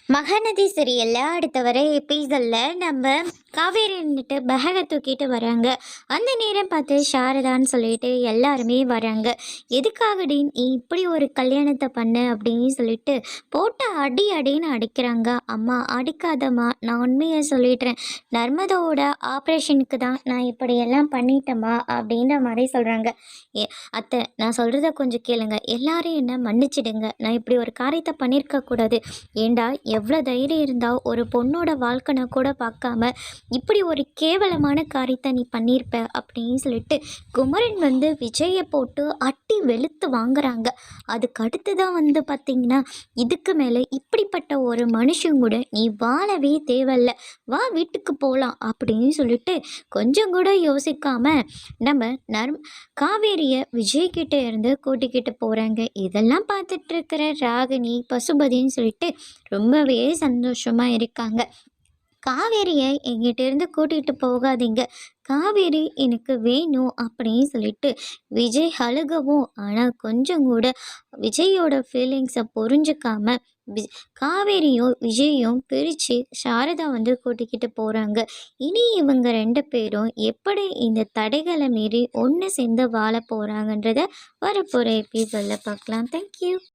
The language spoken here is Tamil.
மகாநதி சீரியல்ல அடுத்த வர எபிசோட்ல நம்ம காவேரி நின்னுட்டு பேகை தூக்கிட்டு வராங்க. அந்த நேரம் பார்த்து சாரதான்னு சொல்லிட்டு எல்லாருமே வராங்க. எதுக்காகடி நீ இப்படி ஒரு கல்யாணத்தை பண்ண அப்படின்னு சொல்லிட்டு போட்டு அடி அடின்னு அடிக்கிறாங்க. அம்மா அடிக்காதம்மா, நான் உண்மையை சொல்லிடுறேன், நர்மதாவோட ஆப்ரேஷனுக்கு தான் நான் இப்படியெல்லாம் பண்ணிட்டேம்மா அப்படின்ற மாதிரி சொல்கிறாங்க. ஏ அத்தை, நான் சொல்கிறத கொஞ்சம் கேளுங்க, எல்லாரும் என்ன மன்னிச்சிடுங்க, நான் இப்படி ஒரு காரியத்தை பண்ணியிருக்க கூடாது. ஏண்டா, எவ்வளோ தைரியம் இருந்தால் ஒரு பொண்ணோட வாழ்க்கைனை கூட பார்க்காம இப்படி ஒரு கேவலமான காரியத்தை நீ பண்ணியிருப்ப அப்படின்னு சொல்லிட்டு குமரன் விஜயை போட்டு அட்டி வெளுத்து வாங்குறாங்க. அதுக்கு அடுத்து தான் பார்த்திங்கன்னா, இதுக்கு மேலே இப்படிப்பட்ட ஒரு மனுஷன் கூட நீ வாழவே தேவையில்ல, வா வீட்டுக்கு போகலாம் அப்படின்னு சொல்லிட்டு கொஞ்சம் கூட யோசிக்காம நம்ம காவேரியை விஜய்கிட்ட இருந்து கூட்டிக்கிட்டு போகிறாங்க. இதெல்லாம் பார்த்துட்டு இருக்கிற ராகினி பசுபதின்னு சொல்லிட்டு ரொம்பவே சந்தோஷமாக இருக்காங்க. காவேரியை எங்கிட்ட இருந்து கூட்டிகிட்டு போகாதீங்க, காவேரி எனக்கு வேணும் அப்படின்னு சொல்லிட்டு விஜய் அழுகவும், ஆனால் கொஞ்சம் கூட விஜயோட ஃபீலிங்ஸை புரிஞ்சுக்காம காவேரியும் விஜயும் பிரித்து சாரதா கூட்டிக்கிட்டு போகிறாங்க. இனி இவங்க 2 பேரும் எப்படி இந்த தடைகளை மீறி ஒன்று சேர்ந்து வாழ போகிறாங்கன்றத வரப்போகிற எபிசோடில் பார்க்கலாம். தேங்க்யூ.